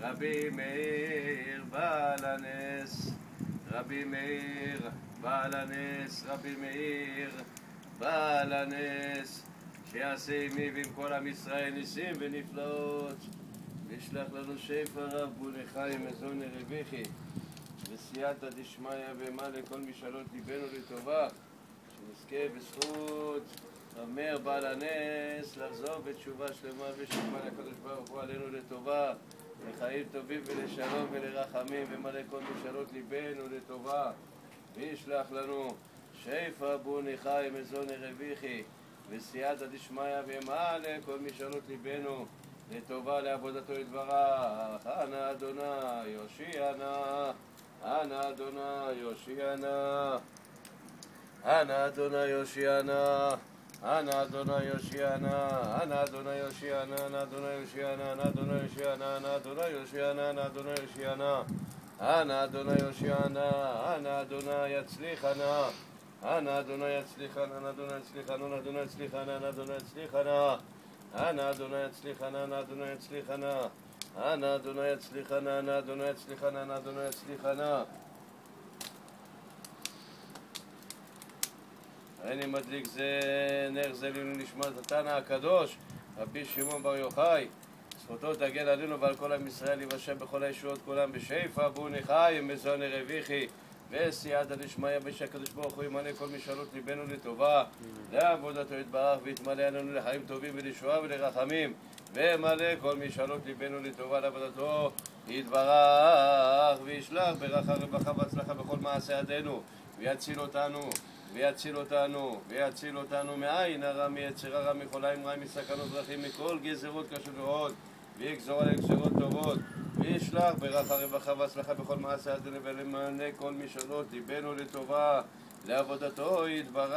רבי מאיר בעל הנס, רבי מאיר בעל הנס, רבי מאיר בעל הנס, שיעשה עמי ועם כל עם ישראל ניסים ונפלאות, וישלח לנו שפע רב בוני חיים מזון רביחי וסייעתא דשמיא וימלא כל משאלות ליבנו לטובה, שנזכה בזכות רב מאיר בעל הנס לחזור בתשובה שלמה ושלמה לקדוש ברוך הוא עלינו לטובה, לחיים טובים ולשלום ולרחמים, ומלא כל משאלות ליבנו לטובה, וישלח לנו שפע בוני חיים מזון רביחי וסייעתא דשמיא וימלא כל משאלות ליבנו לטובה לעבודתו יתברך. אנא אדוני יושיע נא, אנא אדוני יושיע נא, אנא אדוני יושיע נא, אנא אדוני יושיע נא, אנא אדוני יושיע נא, אנא אדוני יושיע נא, אנא אדוני יושיע נא, אנא אדוני יושיע נא, אנא אדוני יושיע נא, אנא אדוני יושיע נא, אנא אדוני יצליח נא, אנא אדוני יצליח נא, אנא אדוני יצליח נא, אנא אדוני יצליח נא, אנא אדוני יצליח נא, אנא אדוני יצליח נא, אנא אדוני יצליח נא, אנא אדוני יצליח נא, אנא אדוני יצליח נא, אנא אדוני יצליח נא. אני מדליק זה נר זה לעילוי נשמת התנא הקדוש רבי שמעון בר יוחאי, זכותו תגן עלינו ועל כל עם ישראל, יבשם בכל הישועות כולם בשפע בוני חיים מזון רביחי וסייעתא דשמיא, ושהקדוש ברוך הוא ימלא כל משאלות ליבנו לטובה, לעבודתו יתברך, ויתמלא עלינו לחיים טובים ולישועה ולרחמים, ומלא כל משאלות ליבנו לטובה לעבודתו יתברך, וישלח ברכה רווחה והצלחה בכל מעשה ידינו, ויציל אותנו ויציל אותנו, ויציל אותנו מעין הרע, מיצר הרע, מכל עין רע, מסכנות דרכים, מכל גזרות קשות ורעות, ויגזור עליהם גזרות טובות, וישלח ברכה רווחה והצלחה בכל מעשה ידינו, ולמלא כל משאלות ליבנו לטובה, לעבודתו יתברך.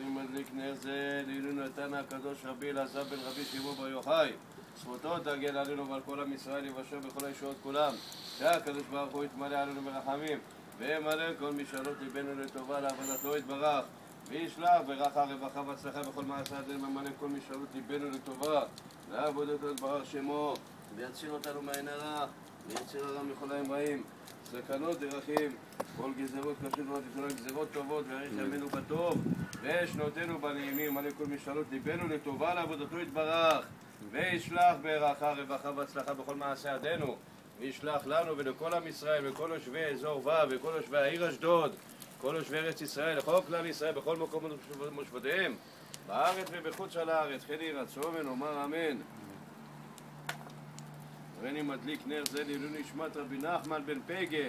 מדליק נר זה לעילוי נתן הקדוש רבי אלעזר בן רבי שמעון בר יוחאי, זכותו תגן עלינו ועל כל עם ישראל, יבשם בכל הישועות כולם, שהקדוש ברוך הוא יתמלא עלינו ברחמים, וימלא כל משאלות ליבנו לטובה, לעבודתו יתברך, וישלח ברכה רווחה והצלחה בכל מעשה ידינו, ומלא כל משאלות ליבנו לטובה, לעבודתו יתברך שמו, ויציל אותנו מעין הרע, ויציל הרע מכל העין רעים, סכנות דרכים, כל גזרות קשות ורעות, ישלח גזרות טובות, ויאריך ימינו בטוב, ושנותינו בנעימים, מלא כל משאלות ליבנו לטובה, לעבודתו יתברך, וישלח ברכה רווחה והצלחה בכל מעשה ידינו, וישלח לנו ולכל עם ישראל וכל יושבי אזור ו' וכל יושבי העיר אשדוד, כל יושבי ארץ ישראל, לכל כלל ישראל בכל מקום מושבותיהם, בארץ ובחוץ על הארץ, כן יהי רצון ונאמר אמן. ואני מדליק נר זה לעילוי נשמת רבי נחמן בן פגה,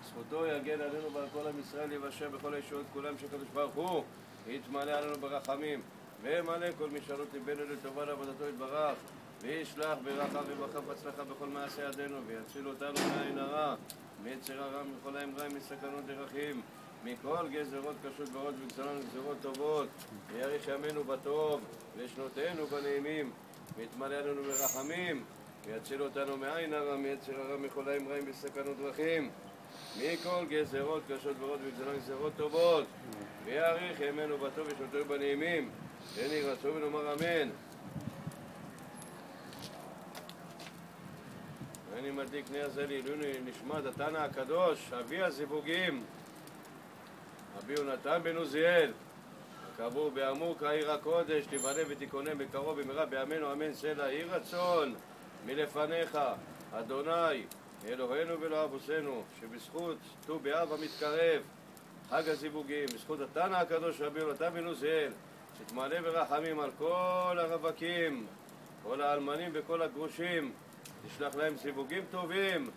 זכותו יגן עלינו ועל כל עם ישראל, יבשם בכל הישועות כולם, שהקדוש ברוך הוא יתמלא עלינו ברחמים, ומלא כל משאלות ליבנו לטובה, לעבודתו יתברך, וישלח ברכה רווחה והצלחה בכל מעשה ידינו, ויציל אותנו מעין הרע, מיצר הרע, מכל העין רע, מסכנות דרכים, מכל גזרות קשות ורעות, וגזר לנו גזרות טובות, ויאריך ימינו בטוב, ושנותינו בנעימים, ויתמלא עלינו ברחמים, ויציל אותנו מעין הרע, מיצר הרע, מכל העין רע, מסכנות דרכים, מכל גזרות קשות ורעות, וגזר לנו גזרות טובות, ויאריך ימינו בטוב, ושנותינו בנעימים, כן יהי רצון ונאמר אמן. ואני מדליק נר זה לעילוי נשמת התנא הקדוש, אבי הזיווגים, רבי יונתן בן עוזיאל, הקבור בעמוק העיר הקודש, תיבנה ותיכונן בקרוב במהרה בימינו אמן. סלע יהי רצון מלפניך, אדוני אלוהינו ואלוהי אבותינו, שבזכות ט"ו באב המתקרב, חג הזיווגים, בזכות התנא הקדוש רבי יונתן בן עוזיאל, שתמלא ברחמים על כל הרווקים, כל האלמנים וכל הגרושים, תשלח להם זיווגים טובים,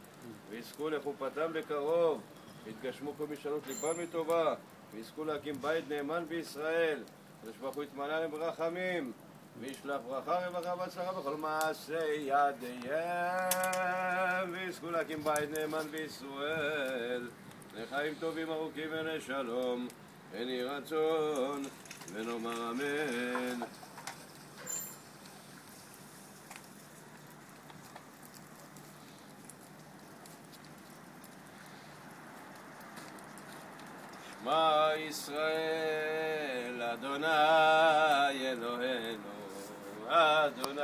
ויזכו לחופתם בקרוב, ויתגשמו כל משאלות ליבם מטובה, ויזכו להקים בית נאמן בישראל, הקדוש ברוך הוא יתמלא עליהם ברחמים, וישלח ברכה רווחה והצלחה בכל מעשה ידיהם, ויזכו להקים בית נאמן בישראל, לחיים טובים ארוכים ולשלום, כן יהי רצון ונאמר אמן. שמע ישראל, אדוני אלוהינו, אדוני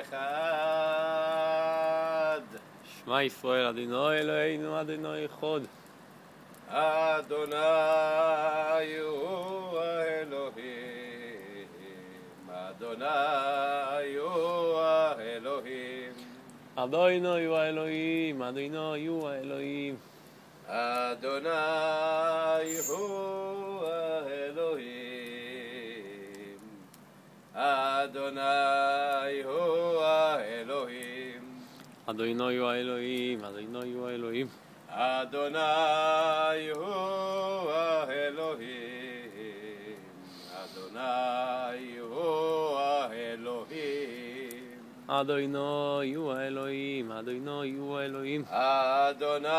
אחד. שמע ישראל, אדוני אלוהינו, אדוני אחד. אדוני הוא האלוהים, אדוני הוא האלוהים. אדוני הוא האלוהים, אדוני הוא האלוהים. אדוני הוא האלוהים, אדוני הוא האלוהים. אדוני הוא האלוהים, אדוני הוא האלוהים. אדוני הוא האלוהים, אדוני הוא האלוהים. אדוני הוא האלוהים, אדוני הוא האלוהים. אדוני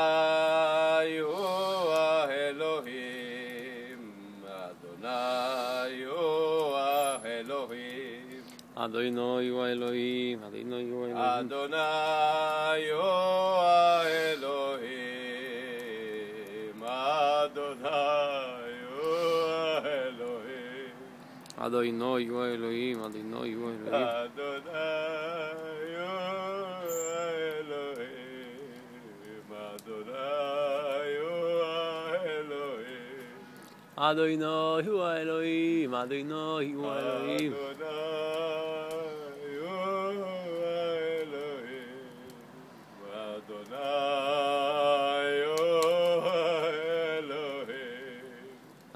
הוא האלוהים, אדוני הוא האלוהים. אדוני הוא האלוהים, אדוני הוא האלוהים. אדוני הוא האלוהים, אדוני הוא האלוהים. אדוני הוא האלוהים, אדוני הוא האלוהים. אדוני הוא האלוהים, אדוני הוא האלוהים. אדוני הוא האלוהים, אדוני הוא האלוהים. אדוני הוא האלוהים, אדוני הוא האלוהים.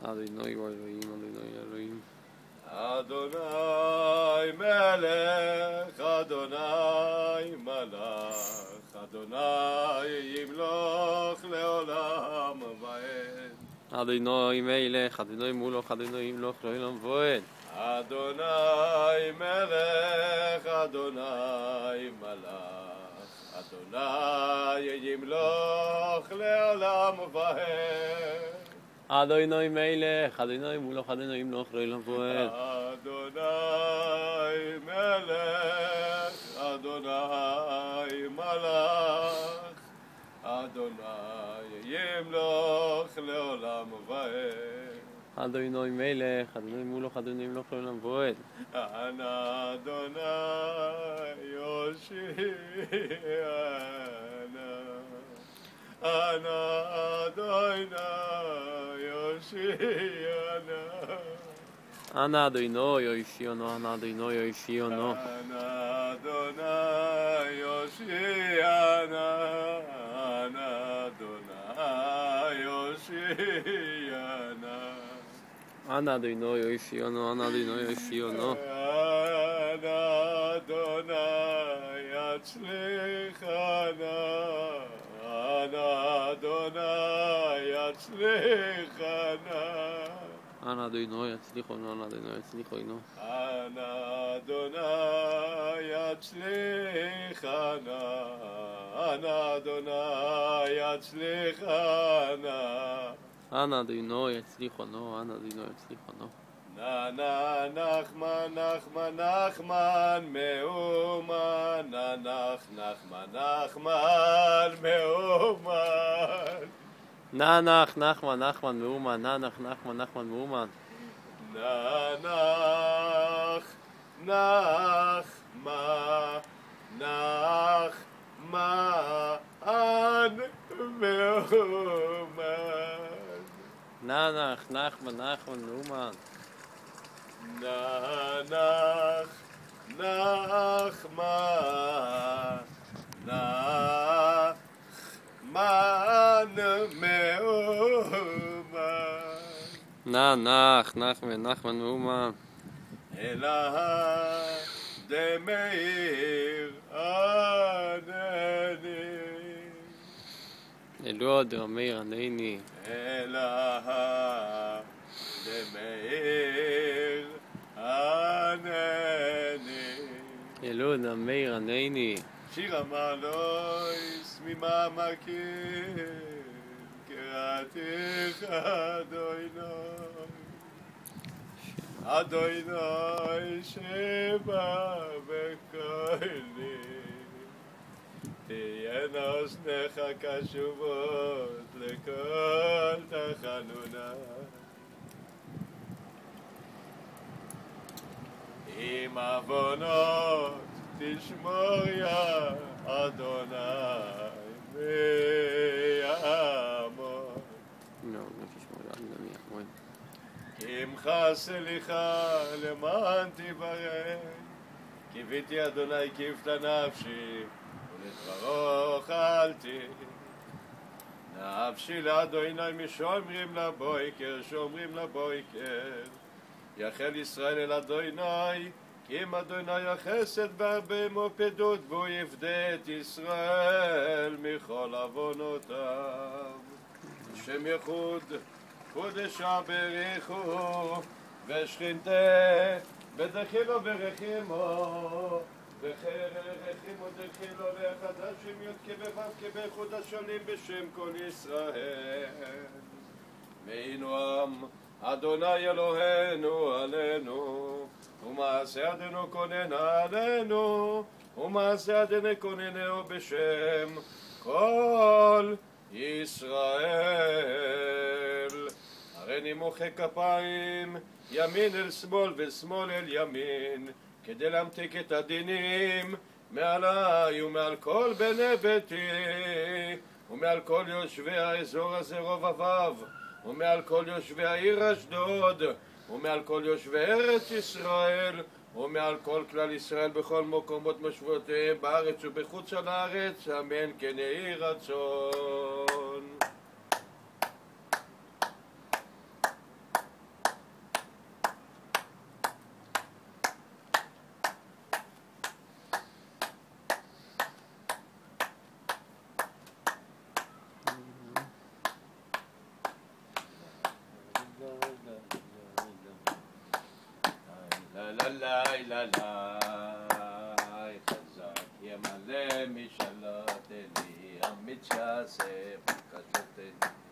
אדוני הוא האלוהים, אדוני הוא האלוהים. אדוני מלך, אדוני מלך, אדוני ימלוך לעולם ועד. אדוני מלך, אדוני מולך, אדוני ימלוך לעולם ועד. אדוני מלך, אדוני מלך, אדוני ימלוך לעולם ועד. אדוני מלך, אדוני מולך, אדוני ימלוך לעולם ועד. אדוני מלך, אדוני מלך, אדוני ימלוך לעולם ועד. אדוני מלך, אדוני מולך, אדוני ימלוך לעולם ועד. אנא אדוני יושיענה, אנא אדוני יושיענה, אנא אדוני יושיענו, אנא אדוני יושיענו. אנא אדוני יושיענה, אנא אדוני יושיענה. אנא אדוני יושיענו, אנא אדוני יושיענו. אנא אדוני יצליחנה, אנא אדוני יצליחנה. אנא אדוני יצליחנו, אנא אדוני יצליחנו. אנא אדוני יצליחנה, אנא אדוני יצליחנה. אנא אדוני יצליחנו, אנא אדוני יצליחנו. נא נחמן, נחמן, נחמן, מאומן, נחמן, נחמן, מאומן. נח, נחמן, נחמן, מאומן, נח, נחמן, נחמן, מאומן. נח, נחמן, נחמן, מאומן. נח, נחמן, נחמן, מאומן. נח, נחמן, נחמן, מאומן. נח, נחמן, נחמן, מאומן. אלא דמאיר ענני, אלוה דמאיר ענני. אלא דמאיר ענני. אלוה דמאיר ענני. שיר המעלויס ממעמקים, קראתיך אדוני שבא בקולי. תהיינה אוזניך קשובות לכל חנונה. עם עוונות תשמור יא אדוני ויעמוד. לא תשמור יא אדוני ויעמוד. כי עמך סליחה למען תברא. קיוויתי אדוני קיוות נפשי ולדברו אכלתי. נפשי לאדוני משומרים לבויקר, שומרים לבויקר. יחל ישראל אל אדוני, כי אם אדוני החסד והרבה מופדות, והוא יפדה את ישראל מכל עוונותיו. השם יחוד, קודשה בריחו, ושכינתה בדחילו ורחימו, ורחימו דחילו והחדשים י' כבבב כבחוד השלים בשם כל ישראל. והיינו עם אדוני אלוהינו עלינו, ומעשה ידינו כונן עלינו, ומעשה ידינו כוננהו בשם כל ישראל. הריני מוחא כפיים ימין אל שמאל ושמאל אל ימין, כדי להמתיק את הדינים מעלי ומעל כל בני ביתי, ומעל כל יושבי האזור הזה רבביו, ומעל כל יושבי העיר אשדוד, ומעל כל יושבי ארץ ישראל, ומעל כל כלל ישראל בכל מקומות מושבותיהם בארץ ובחוץ על הארץ, אמן כן יהי רצון. חזק ימלא משאלות אלי, אמיץ יעשה בקשות אלי.